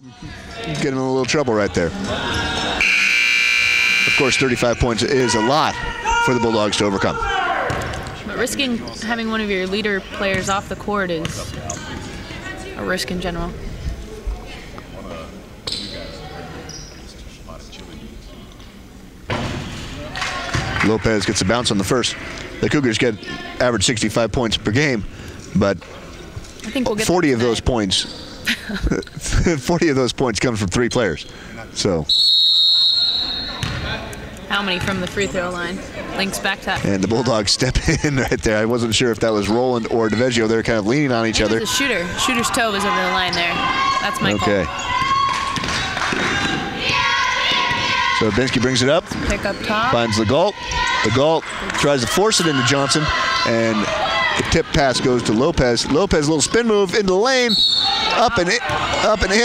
Get him in a little trouble right there. Of course, 35 points is a lot for the Bulldogs to overcome. But risking having one of your leader players off the court is a risk in general. Lopez gets a bounce on the first. The Cougars get average 65 points per game, but I think we'll get 40 of those points 40 of those points come from 3 players. So how many from the free throw line? Links back to that. And the Bulldogs step in right there. I wasn't sure if that was Roland or DeVeggio. They're kind of leaning on each other. The shooter. Shooter's toe was over the line there. That's my call. Okay. So Binsky brings it up. Pick up top. Finds Legault. Legault tries to force it into Johnson, and the tip pass goes to Lopez. Lopez, a little spin move into the lane, up and in,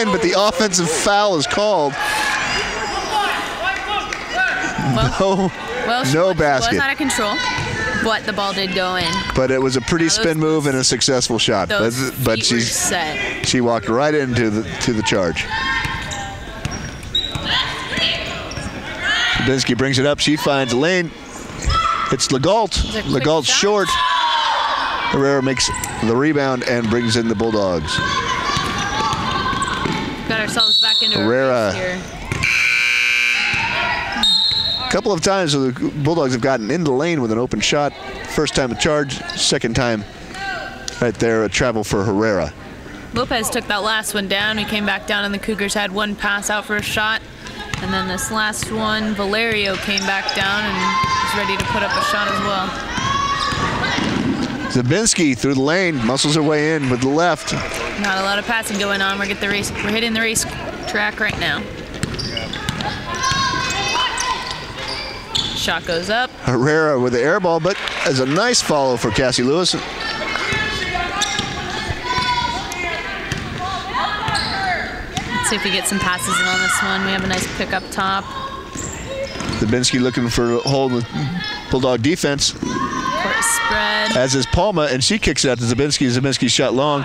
but the offensive foul is called. No basket. It was out of control, but the ball did go in. But it was a pretty spin move and a successful shot. But she walked right into the charge. Binsky brings it up. She finds a lane. It's Legault. Legault's short. Herrera makes the rebound and brings in the Bulldogs. Got ourselves back into Herrera. a race here. A couple of times the Bulldogs have gotten into the lane with an open shot. First time a charge, second time right there a travel for Herrera. Lopez took that last one down. He came back down and the Cougars had one pass out for a shot. And then this last one, Valerio came back down and was ready to put up a shot as well. Zabinski through the lane, muscles her way in with the left. Not a lot of passing going on. We're hitting the race track right now. Shot goes up. Herrera with the air ball, but as a nice follow for Cassie Lewis. Let's see if we get some passes in on this one. We have a nice pick up top. Zabinski looking for a hold in the Bulldog defense. Court spread. As is Palma, and she kicks it out to Zabinski. Zabinski shot long.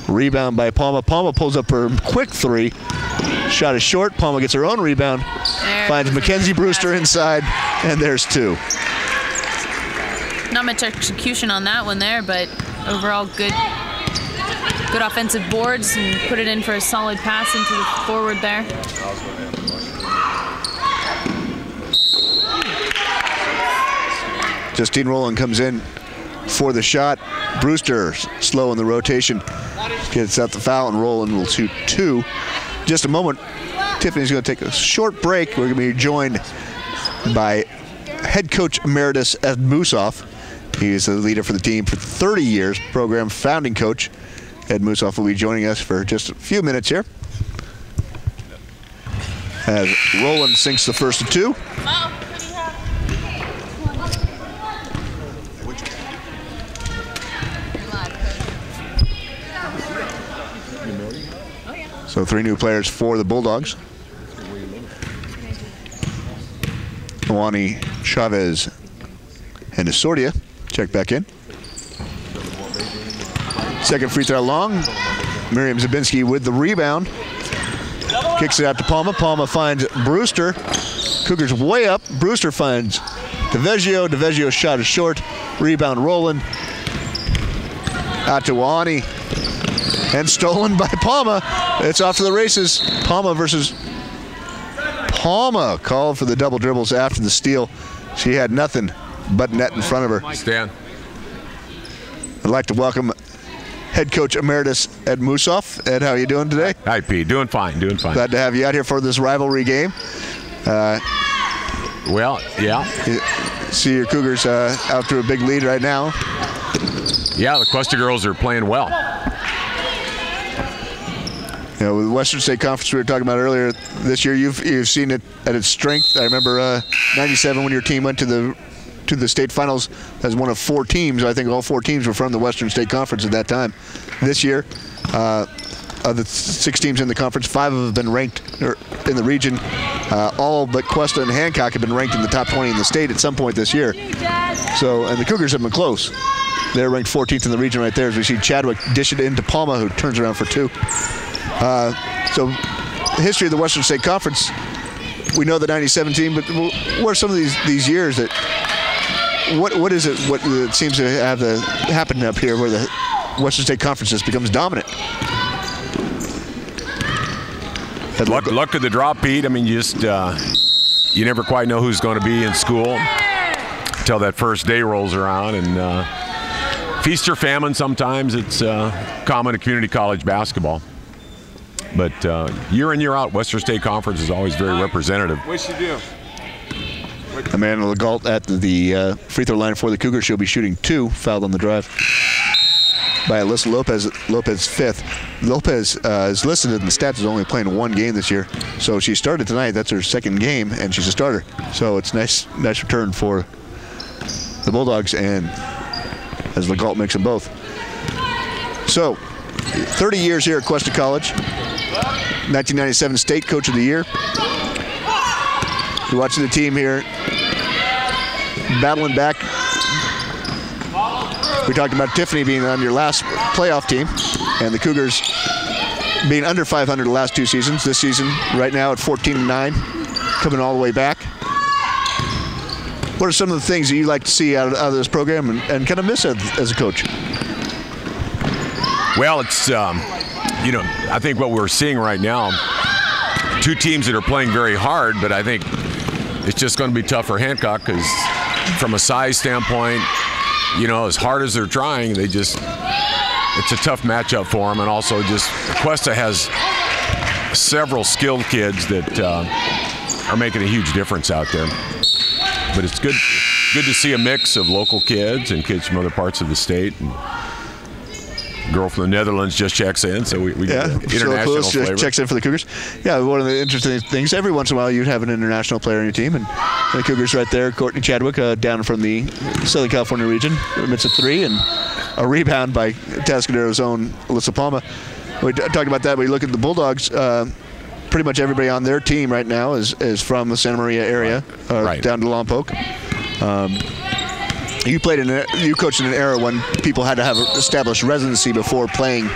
Rebound by Palma. Palma pulls up her quick three. Shot is short. Palma gets her own rebound. Finds Mackenzie Brewster inside, and there's 2. Not much execution on that one there, but overall good offensive boards and put it in for a solid pass into the forward there. Justine Rowland comes in for the shot. Brewster slow in the rotation. Gets out the foul, and Rowland will shoot 2. Just a moment, Tiffany's going to take a short break. We're going to be joined by head coach emeritus Ed Musoff. He is the leader for the team for 30 years, program founding coach. Ed Musoff will be joining us for just a few minutes here. As Rowland sinks the first of 2. So 3 new players for the Bulldogs. Awani, Chavez, and Esordia check back in. Second free throw long. Miriam Zabinski with the rebound. Kicks it out to Palma. Palma finds Brewster. Cougars way up. Brewster finds DeVeggio. DeVeggio's shot is short. Rebound Rowland. Out to Awani. And stolen by Palma. It's off to the races. Palma versus Palma. Called for the double dribbles after the steal. She had nothing but net in front of her. Stan. I'd like to welcome head coach emeritus Ed Musoff. Ed, how are you doing today? Hi, Pete. Doing fine. Doing fine. Glad to have you out here for this rivalry game. Well, yeah. See your Cougars out to a big lead right now. Yeah, the Cuesta girls are playing well. You know, with the Western State Conference we were talking about earlier this year, you've seen it at its strength. I remember '97 when your team went to the state finals as one of 4 teams. I think all 4 teams were from the Western State Conference at that time. This year, of the 6 teams in the conference, 5 have been ranked in the region. All but Cuesta and Hancock have been ranked in the top 20 in the state at some point this year. So, and the Cougars have been close. They're ranked 14th in the region right there as we see Chadwick dish it into Palma, who turns around for 2. So, the history of the Western State Conference, we know the 97 team, but what are some of these years that, what is it, what seems to have happened up here where the Western State Conference just becomes dominant? Luck of the draw, Pete. I mean, you never quite know who's going to be in school until that first day rolls around. And feast or famine, sometimes it's common in community college basketball. But year in, year out, Western State Conference is always very representative. Wish you do. Amanda Legault at the free throw line for the Cougars. She'll be shooting 2, fouled on the drive by Alyssa Lopez. Lopez 5th. Lopez is listed in the stats as only playing 1 game this year. So she started tonight. That's her 2nd game, and she's a starter. So it's nice return for the Bulldogs, and as Legault makes them both. So 30 years here at Cuesta College. 1997 State Coach of the Year. You're watching the team here battling back. We talked about Tiffany being on your last playoff team, and the Cougars being under 500 the last 2 seasons. This season, right now at 14-9, coming all the way back. What are some of the things that you like to see out of this program and kind of miss as a coach? Well, it's, I think what we're seeing right now, 2 teams that are playing very hard, but I think it's just going to be tough for Hancock because from a size standpoint, as hard as they're trying, it's a tough matchup for them. And also just Cuesta has several skilled kids that are making a huge difference out there. But it's good to see a mix of local kids and kids from other parts of the state. And a girl from the Netherlands just checks in, so we get international flavor. Checks in for the Cougars. Yeah, one of the interesting things, every once in a while you'd have an international player on your team, and the Cougars right there, Courtney Chadwick, down from the Southern California region, admits a 3, and a rebound by Tascadero's own Alyssa Palma. We talked about that. We look at the Bulldogs. Pretty much everybody on their team right now is from the Santa Maria area, down to Lompoc. You coached in an era when people had to have established residency before playing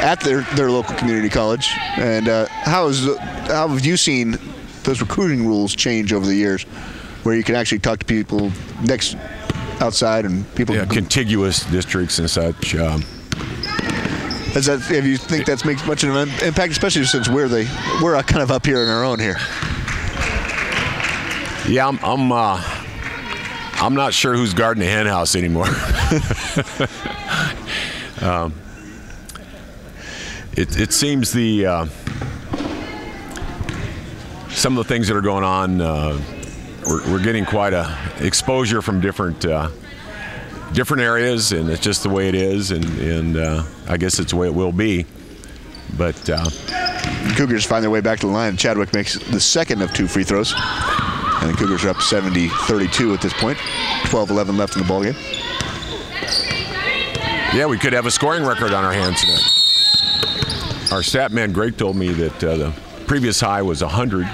at their local community college. And how have you seen those recruiting rules change over the years, where you can actually talk to people outside and people? Yeah, contiguous districts and such. If you think that makes much of an impact, especially since we're kind of up here on our own here? Yeah, I'm not sure who's guarding the hen house anymore. It seems some of the things that are going on, we're getting quite a exposure from different areas, and it's just the way it is, and I guess it's the way it will be. But Cougars find their way back to the line. Chadwick makes the 2nd of 2 free throws. And the Cougars are up 70-32 at this point. 12-11 left in the ballgame. Yeah, we could have a scoring record on our hands tonight. Our stat man, Greg, told me that the previous high was 100